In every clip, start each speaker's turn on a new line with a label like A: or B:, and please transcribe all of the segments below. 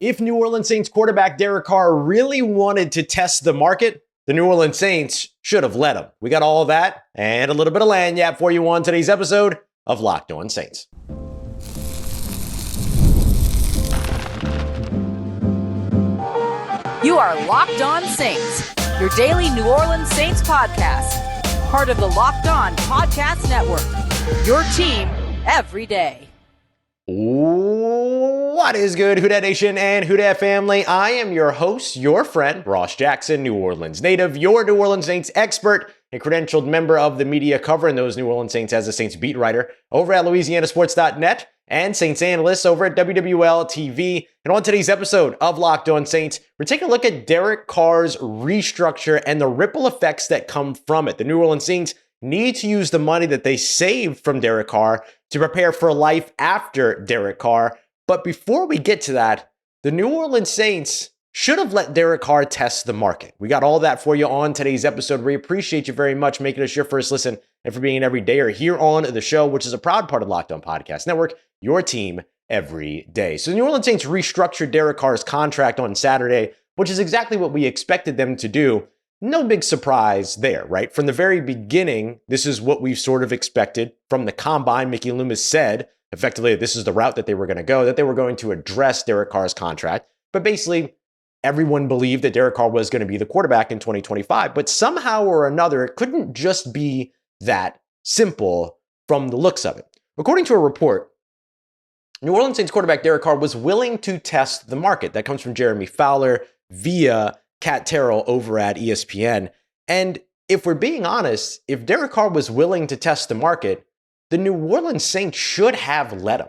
A: If New Orleans Saints quarterback Derek Carr really wanted to test the market, the New Orleans Saints should have let him. We got all of that and a little bit of lagniappe for you on today's episode of Locked On Saints.
B: You are Locked On Saints, your daily New Orleans Saints podcast, part of the Locked On Podcast Network, your team every day.
A: What is good, Who Dat Nation and Who Dat family? I am your host, your friend, Ross Jackson, New Orleans native, your New Orleans Saints expert, and credentialed member of the media covering those New Orleans Saints as a Saints beat writer over at LouisianaSports.net and Saints analyst over at WWL TV. And on today's episode of Locked On Saints, we're taking a look at Derek Carr's restructure and the ripple effects that come from it. The New Orleans Saints need to use the money that they saved from Derek Carr to prepare for life after Derek Carr. But before we get to that, the New Orleans Saints should have let Derek Carr test the market. We got all that for you on today's episode. We appreciate you very much making us your first listen and for being an everydayer here on the show, which is a proud part of Locked On Podcast Network, your team every day. So the New Orleans Saints restructured Derek Carr's contract on Saturday, which is exactly what we expected them to do. No big surprise there, right? From the very beginning, this is what we've sort of expected. From the combine, Mickey Loomis said, effectively, this is the route that they were going to go, that they were going to address Derek Carr's contract. But basically, everyone believed that Derek Carr was going to be the quarterback in 2025. But somehow or another, it couldn't just be that simple from the looks of it. According to a report, New Orleans Saints quarterback Derek Carr was willing to test the market. That comes from Jeremy Fowler via Cat Terrell over at ESPN. And if we're being honest, if Derek Carr was willing to test the market, the New Orleans Saints should have let him.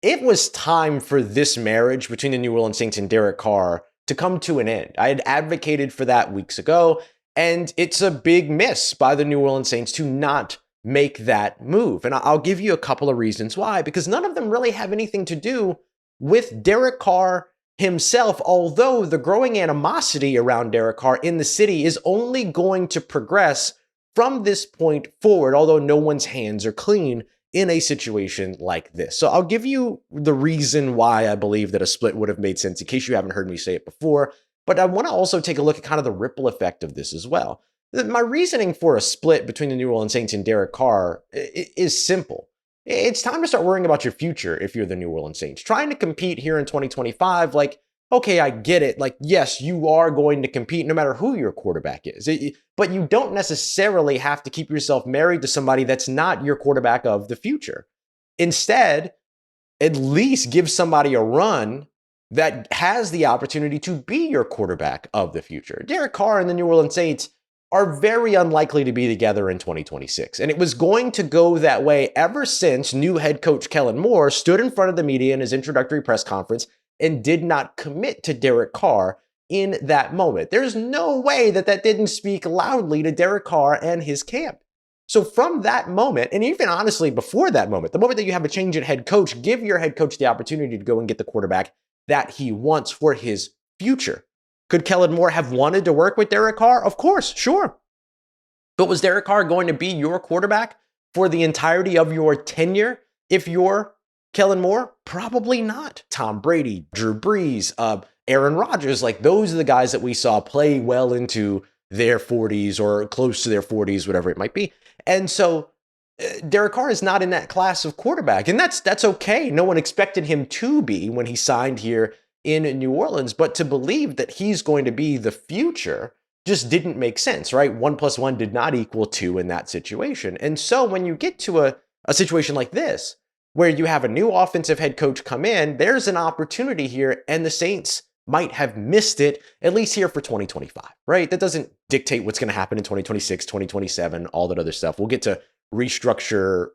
A: It was time for this marriage between the New Orleans Saints and Derek Carr to come to an end. I had advocated for that weeks ago, and it's a big miss by the New Orleans Saints to not make that move. And I'll give you a couple of reasons why, because none of them really have anything to do with Derek Carr himself, although the growing animosity around Derek Carr in the city is only going to progress from this point forward, although no one's hands are clean in a situation like this. So I'll give you the reason why I believe that a split would have made sense in case you haven't heard me say it before, but I want to also take a look at kind of the ripple effect of this as well. My reasoning for a split between the New Orleans Saints and Derek Carr is simple. It's time to start worrying about your future if you're the New Orleans Saints. Trying to compete here in 2025, like, okay, I get it. Like, yes, you are going to compete no matter who your quarterback is. But you don't necessarily have to keep yourself married to somebody that's not your quarterback of the future. Instead, at least give somebody a run that has the opportunity to be your quarterback of the future. Derek Carr and the New Orleans Saints are very unlikely to be together in 2026. And it was going to go that way ever since new head coach Kellen Moore stood in front of the media in his introductory press conference and did not commit to Derek Carr in that moment. There's no way that didn't speak loudly to Derek Carr and his camp. So from that moment, and even honestly before that moment, the moment that you have a change at head coach, give your head coach the opportunity to go and get the quarterback that he wants for his future. Could Kellen Moore have wanted to work with Derek Carr? Of course, sure. But was Derek Carr going to be your quarterback for the entirety of your tenure if you're Kellen Moore? Probably not. Tom Brady, Drew Brees, Aaron Rodgers, like those are the guys that we saw play well into their 40s or close to their 40s, whatever it might be. And so Derek Carr is not in that class of quarterback, and that's okay. No one expected him to be when he signed here in New Orleans, but to believe that he's going to be the future just didn't make sense, right? 1 + 1 did not equal 2 in that situation. And so when you get to a situation like this, where you have a new offensive head coach come in, there's an opportunity here, and the Saints might have missed it, at least here for 2025, right? That doesn't dictate what's going to happen in 2026, 2027, all that other stuff. We'll get to restructure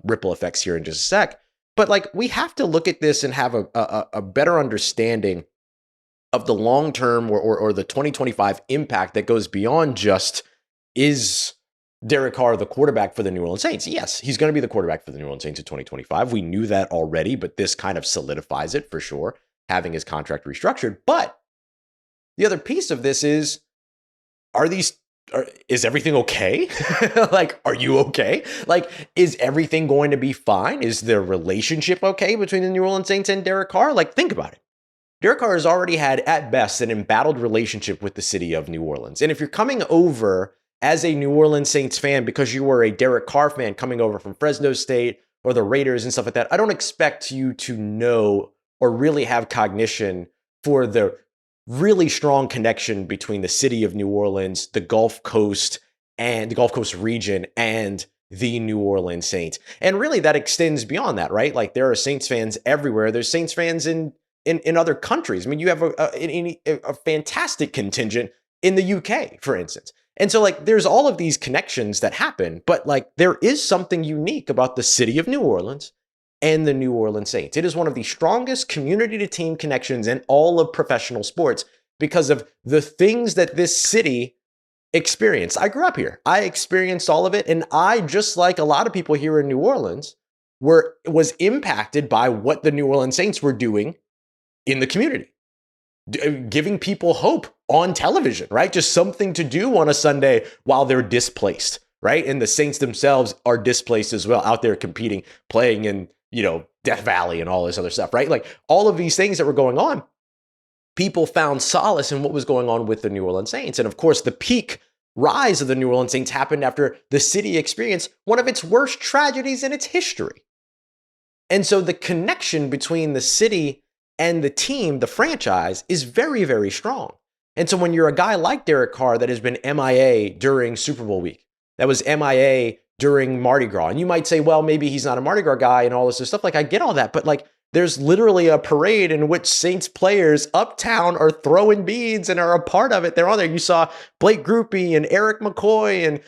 A: ripple effects here in just a sec. But like, we have to look at this and have a better understanding of the long-term or the 2025 impact that goes beyond just, is Derek Carr the quarterback for the New Orleans Saints? Yes, he's going to be the quarterback for the New Orleans Saints in 2025. We knew that already, but this kind of solidifies it for sure, having his contract restructured. But the other piece of this is, is everything okay? Like, are you okay? Like, is everything going to be fine? Is the relationship okay between the New Orleans Saints and Derek Carr? Like, think about it. Derek Carr has already had, at best, an embattled relationship with the city of New Orleans. And if you're coming over as a New Orleans Saints fan because you were a Derek Carr fan coming over from Fresno State or the Raiders and stuff like that, I don't expect you to know or really have cognition for the really strong connection between the city of New Orleans, the Gulf Coast, and the Gulf Coast region, and the New Orleans Saints. And really that extends beyond that, right? Like there are Saints fans everywhere. There's Saints fans in other countries. I mean, you have a fantastic contingent in the UK, for instance. And so like there's all of these connections that happen, but like there is something unique about the city of New Orleans and the New Orleans Saints. It is one of the strongest community to team connections in all of professional sports because of the things that this city experienced. I grew up here. I experienced all of it. And I, just like a lot of people here in New Orleans, was impacted by what the New Orleans Saints were doing in the community, giving people hope on television, right? Just something to do on a Sunday while they're displaced, right? And the Saints themselves are displaced as well, out there competing, playing in, Death Valley and all this other stuff, right? Like all of these things that were going on, people found solace in what was going on with the New Orleans Saints. And of course, the peak rise of the New Orleans Saints happened after the city experienced one of its worst tragedies in its history. And so the connection between the city and the team, the franchise, is very, very strong. And so when you're a guy like Derek Carr that has been MIA during Super Bowl week, that was MIA during Mardi Gras, and you might say, well, maybe he's not a Mardi Gras guy and all this stuff. Like, I get all that, but like, there's literally a parade in which Saints players uptown are throwing beads and are a part of it. They're on there. You saw Blake Groupie and Eric McCoy and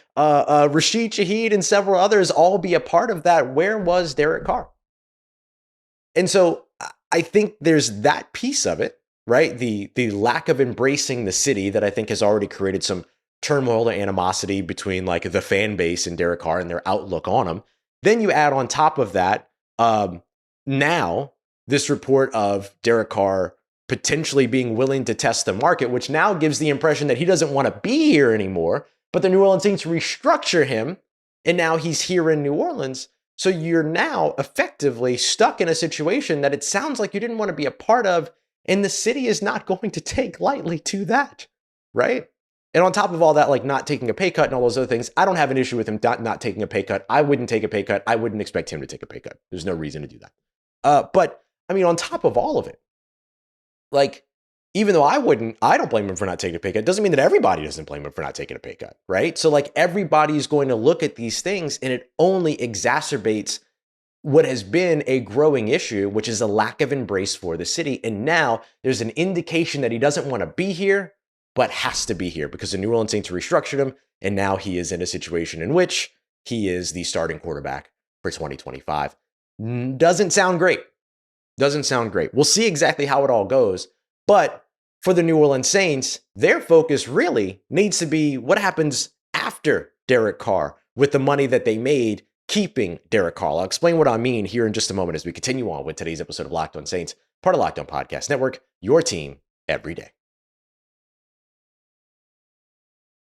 A: Rashid Shaheed and several others all be a part of that. Where was Derek Carr? And so I think there's that piece of it, right? The lack of embracing the city that I think has already created some turmoil or animosity between like the fan base and Derek Carr and their outlook on him. Then you add on top of that, now this report of Derek Carr potentially being willing to test the market, which now gives the impression that he doesn't want to be here anymore, but the New Orleans Saints restructure him, and now he's here in New Orleans. So you're now effectively stuck in a situation that it sounds like you didn't want to be a part of, and the city is not going to take lightly to that, right? And on top of all that, like not taking a pay cut and all those other things, I don't have an issue with him not taking a pay cut. I wouldn't take a pay cut. I wouldn't expect him to take a pay cut. There's no reason to do that. But I mean, on top of all of it, like, even though I don't blame him for not taking a pay cut, doesn't mean that everybody doesn't blame him for not taking a pay cut, right? So like everybody's going to look at these things and it only exacerbates what has been a growing issue, which is a lack of embrace for the city. And now there's an indication that he doesn't want to be here, but has to be here because the New Orleans Saints restructured him. And now he is in a situation in which he is the starting quarterback for 2025. Doesn't sound great. Doesn't sound great. We'll see exactly how it all goes. But for the New Orleans Saints, their focus really needs to be what happens after Derek Carr with the money that they made keeping Derek Carr. I'll explain what I mean here in just a moment as we continue on with today's episode of Locked On Saints, part of Locked On Podcast Network, your team every day.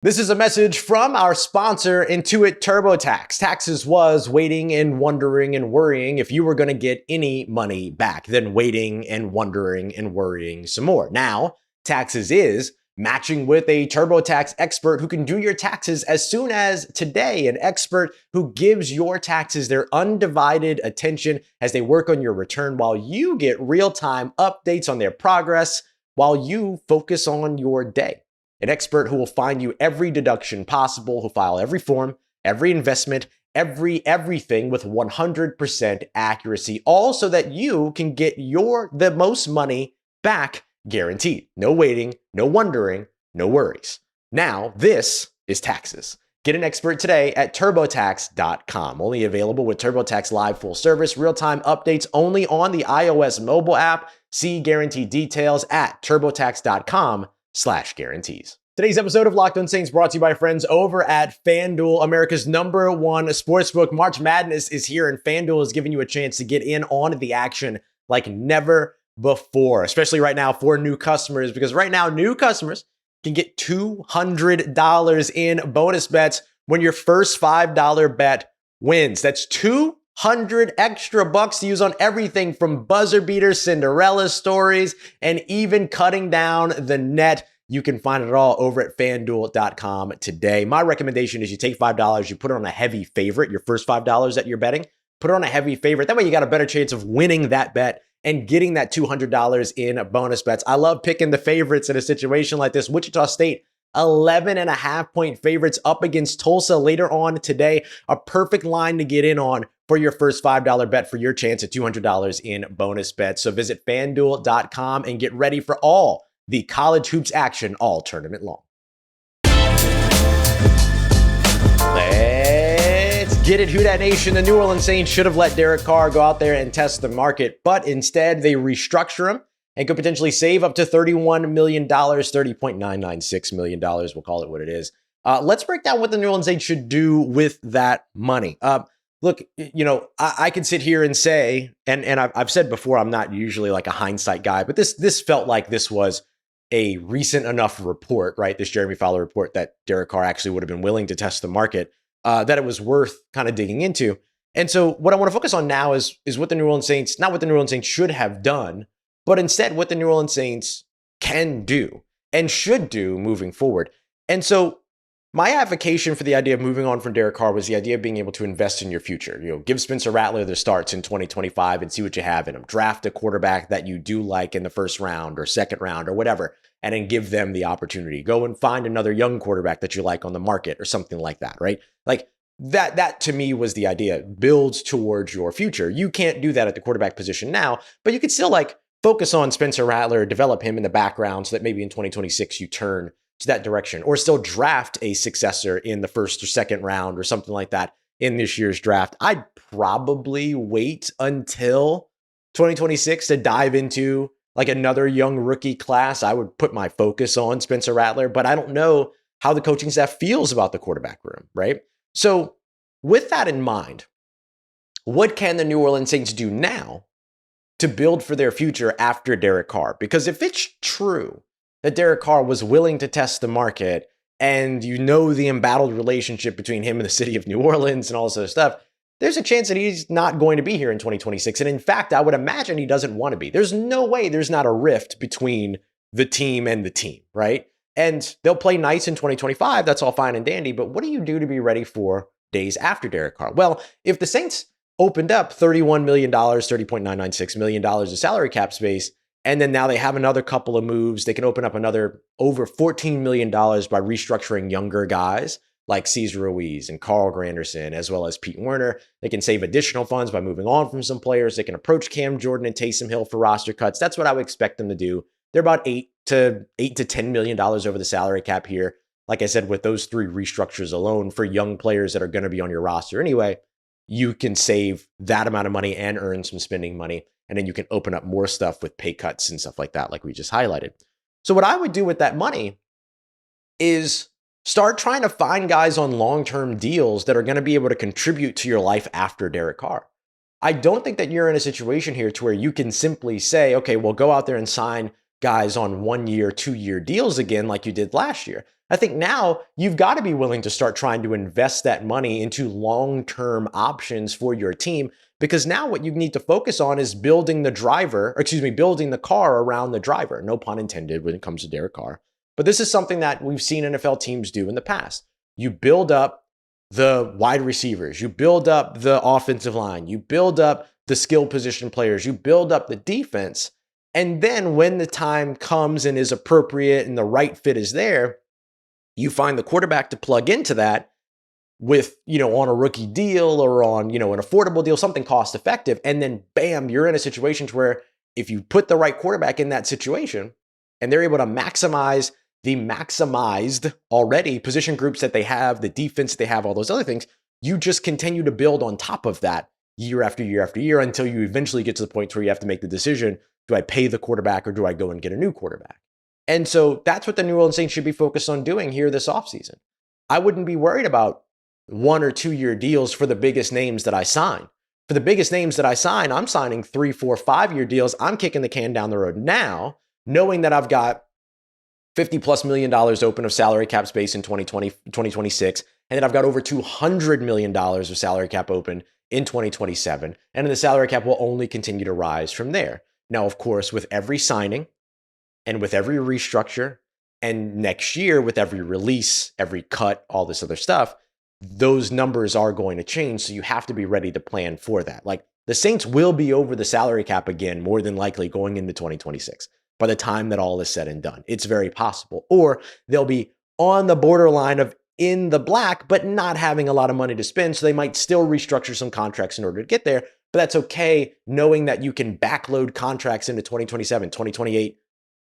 A: This is a message from our sponsor, Intuit TurboTax. Taxes was waiting and wondering and worrying if you were going to get any money back, then waiting and wondering and worrying some more. Now, Taxes is matching with a TurboTax expert who can do your taxes as soon as today, an expert who gives your taxes their undivided attention as they work on your return while you get real-time updates on their progress while you focus on your day. An expert who will find you every deduction possible, who'll file every form, every investment, everything with 100% accuracy, all so that you can get the most money back guaranteed. No waiting, no wondering, no worries. Now, this is Taxes. Get an expert today at TurboTax.com. Only available with TurboTax Live full service, real-time updates only on the iOS mobile app. See guaranteed details at TurboTax.com/guarantees. Today's episode of Locked On Saints brought to you by friends over at FanDuel, America's #1 sportsbook. March Madness is here, and FanDuel is giving you a chance to get in on the action like never before, especially right now for new customers, because right now new customers can get $200 in bonus bets when your first $5 bet wins. That's $200 100 extra bucks to use on everything from buzzer beaters, Cinderella stories, and even cutting down the net. You can find it all over at FanDuel.com today. My recommendation is you take $5, you put it on a heavy favorite, your first $5 that you're betting, put it on a heavy favorite. That way you got a better chance of winning that bet and getting that $200 in bonus bets. I love picking the favorites in a situation like this. Wichita State, 11.5-point favorites up against Tulsa later on today. A perfect line to get in on for your first $5 bet for your chance at $200 in bonus bets. So visit FanDuel.com and get ready for all the college hoops action all tournament long. Let's get it, Who Dat Nation. The New Orleans Saints should have let Derek Carr go out there and test the market, but instead they restructure him and could potentially save up to $31 million, $30.996 million. We'll call it what it is. Let's break down what the New Orleans Saints should do with that money. Look, I could sit here and say, and I've said before, I'm not usually like a hindsight guy, but this felt like this was a recent enough report, right? This Jeremy Fowler report that Derek Carr actually would have been willing to test the market, that it was worth kind of digging into. And so what I want to focus on now is what the New Orleans Saints, not what the New Orleans Saints should have done, but instead what the New Orleans Saints can do and should do moving forward. And so my advocation for the idea of moving on from Derek Carr was the idea of being able to invest in your future. Give Spencer Rattler the starts in 2025 and see what you have in him. Draft a quarterback that you do like in the first round or second round or whatever, and then give them the opportunity. Go and find another young quarterback that you like on the market or something like that, right? Like that to me was the idea. Builds towards your future. You can't do that at the quarterback position now, but you could still focus on Spencer Rattler, develop him in the background so that maybe in 2026 you turn to that direction, or still draft a successor in the first or second round or something like that in this year's draft. I'd probably wait until 2026 to dive into another young rookie class. I would put my focus on Spencer Rattler, but I don't know how the coaching staff feels about the quarterback room, right? So with that in mind, what can the New Orleans Saints do now to build for their future after Derek Carr? Because if it's true that Derek Carr was willing to test the market, and the embattled relationship between him and the city of New Orleans and all this other stuff, there's a chance that he's not going to be here in 2026. And in fact, I would imagine he doesn't want to be. There's no way there's not a rift between the team and the team, right? And they'll play nice in 2025. That's all fine and dandy. But what do you do to be ready for days after Derek Carr? Well, if the Saints opened up $31 million, $30.996 million of salary cap space, and then now they have another couple of moves. They can open up another over $14 million by restructuring younger guys like Cesar Ruiz and Carl Granderson, as well as Pete Werner. They can save additional funds by moving on from some players. They can approach Cam Jordan and Taysom Hill for roster cuts. That's what I would expect them to do. They're about $8 to $10 million over the salary cap here. Like I said, with those three restructures alone for young players that are going to be on your roster anyway, you can save that amount of money and earn some spending money. And then you can open up more stuff with pay cuts and stuff like that, like we just highlighted. So what I would do with that money is start trying to find guys on long-term deals that are going to be able to contribute to your life after Derek Carr. I don't think that you're in a situation here to where you can simply say, okay, well, go out there and sign guys on 1 year, 2 year deals again like you did last year. I think now you've got to be willing to start trying to invest that money into long-term options for your team, because now what you need to focus on is building the car around the driver. No pun intended when it comes to Derek Carr. But this is something that we've seen NFL teams do in the past. You build up the wide receivers, you build up the offensive line, you build up the skill position players, you build up the defense. And then when the time comes and is appropriate and the right fit is there, you find the quarterback to plug into that with, on a rookie deal or on, an affordable deal, something cost effective. And then bam, you're in a situation where if you put the right quarterback in that situation and they're able to maximize the maximized already position groups that they have, the defense they have, all those other things, you just continue to build on top of that year after year after year until you eventually get to the point where you have to make the decision, do I pay the quarterback or do I go and get a new quarterback? And so that's what the New Orleans Saints should be focused on doing here this offseason. I wouldn't be worried about 1 or 2 year deals for the biggest names that I sign. For the biggest names that I sign, I'm signing 3, 4, 5 year deals. I'm kicking the can down the road now, knowing that I've got $50+ million open of salary cap space in 2026, and then I've got over $200 million of salary cap open in 2027, and then the salary cap will only continue to rise from there. Now, of course, with every signing and with every restructure, and next year with every release, every cut, all this other stuff, those numbers are going to change. So you have to be ready to plan for that. Like the Saints will be over the salary cap again, more than likely going into 2026 by the time that all is said and done. It's very possible. Or they'll be on the borderline of in the black, but not having a lot of money to spend. So they might still restructure some contracts in order to get there. But that's okay, knowing that you can backload contracts into 2027, 2028,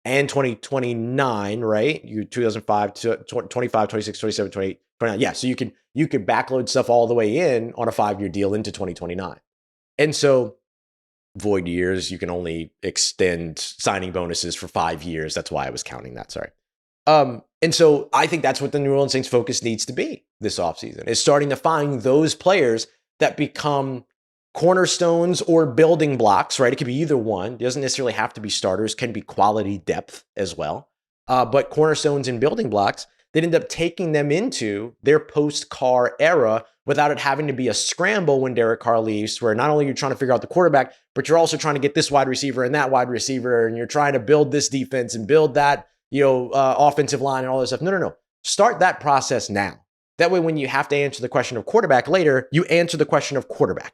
A: and 2029, right? You 2005 to 25, 26, 27, 28, 29. Yeah, so you could backload stuff all the way in on a 5-year deal into 2029. And so void years, you can only extend signing bonuses for 5 years. That's why I was counting that, sorry. And so I think that's what the New Orleans Saints focus needs to be this offseason, is starting to find those players that become cornerstones or building blocks, right? It could be either one. It doesn't necessarily have to be starters, can be quality depth as well. But cornerstones and building blocks that end up taking them into their post-Carr era without it having to be a scramble when Derek Carr leaves, where not only you're trying to figure out the quarterback, but you're also trying to get this wide receiver and that wide receiver, and you're trying to build this defense and build that, offensive line and all this stuff. No. Start that process now. That way, when you have to answer the question of quarterback later, you answer the question of quarterback.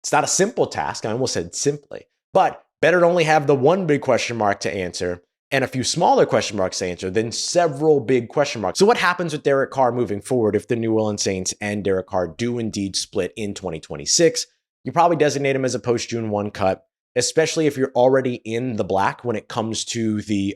A: It's not a simple task. I almost said simply, but better to only have the one big question mark to answer and a few smaller question marks to answer than several big question marks. So what happens with Derek Carr moving forward if the New Orleans Saints and Derek Carr do indeed split in 2026? You probably designate him as a post-June 1 cut, especially if you're already in the black when it comes to the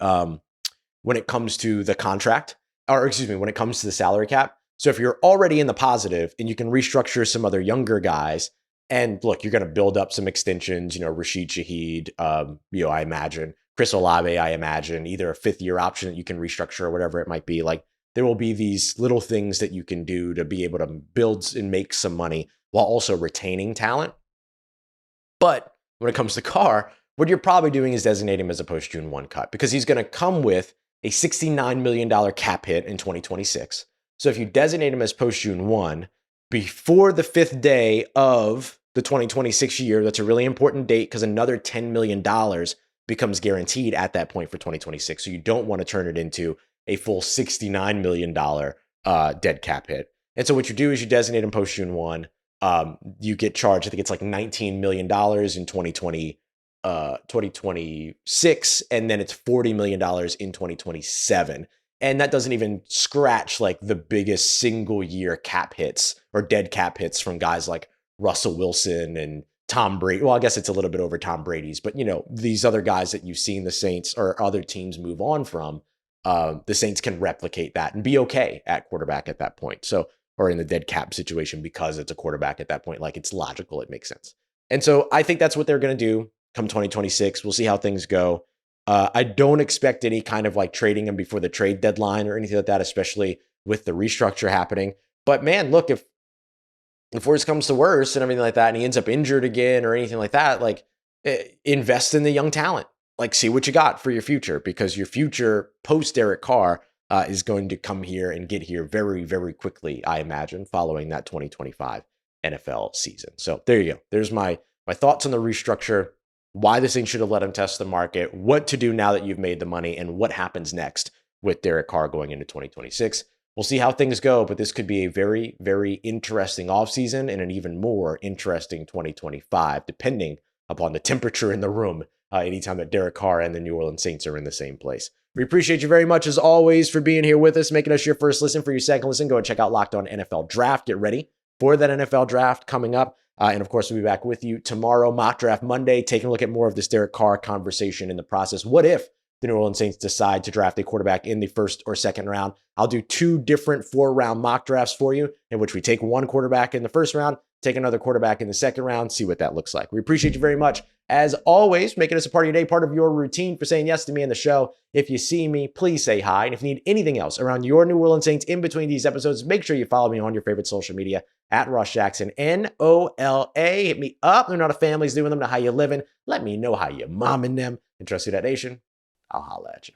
A: contract, or excuse me, when it comes to the salary cap. So if you're already in the positive and you can restructure some other younger guys, and look, you're going to build up some extensions, Rashid Shaheed, I imagine, Chris Olave, I imagine, either a 5th-year option that you can restructure or whatever it might be. Like there will be these little things that you can do to be able to build and make some money while also retaining talent. But when it comes to Carr, what you're probably doing is designating him as a post-June 1 cut, because he's going to come with a $69 million cap hit in 2026. So if you designate him as post-June 1, before the 5th day of the 2026 year, that's a really important date because another $10 million becomes guaranteed at that point for 2026. So you don't want to turn it into a full $69 million dead cap hit. And so what you do is you designate him post-June 1. You get charged, I think it's like $19 million in 2026, and then it's $40 million in 2027. And that doesn't even scratch like the biggest single year cap hits or dead cap hits from guys like Russell Wilson and Tom Brady. Well, I guess it's a little bit over Tom Brady's, but these other guys that you've seen the Saints or other teams move on from, the Saints can replicate that and be okay at quarterback at that point. So, or in the dead cap situation, because it's a quarterback at that point, like it's logical, it makes sense. And so I think that's what they're going to do come 2026. We'll see how things go. I don't expect any kind of like trading him before the trade deadline or anything like that, especially with the restructure happening. But man, look, if worse comes to worse and everything like that, and he ends up injured again or anything like that, like invest in the young talent, like see what you got for your future, because your future post Derek Carr is going to come here and get here very, very quickly, I imagine, following that 2025 NFL season. So there you go. There's my thoughts on the restructure, why the Saints should have let him test the market, what to do now that you've made the money, and what happens next with Derek Carr going into 2026. We'll see how things go, but this could be a very, very interesting offseason and an even more interesting 2025, depending upon the temperature in the room anytime that Derek Carr and the New Orleans Saints are in the same place. We appreciate you very much, as always, for being here with us, making us your first listen. For your second listen, go and check out Locked On NFL Draft. Get ready for that NFL Draft coming up. And of course, we'll be back with you tomorrow, Mock Draft Monday, taking a look at more of this Derek Carr conversation in the process. What if the New Orleans Saints decide to draft a quarterback in the first or second round? I'll do 2 different 4-round mock drafts for you, in which we take one quarterback in the first round, take another quarterback in the second round, see what that looks like. We appreciate you very much, as always, making us a part of your day, part of your routine, for saying yes to me in the show. If you see me, please say hi. And if you need anything else around your New Orleans Saints in between these episodes, make sure you follow me on your favorite social media at Ross Jackson, NOLA. Hit me up. Learn how the family's doing them, know how you living. Let me know how you're momming them. And trust Who Dat Nation, I'll holla at you.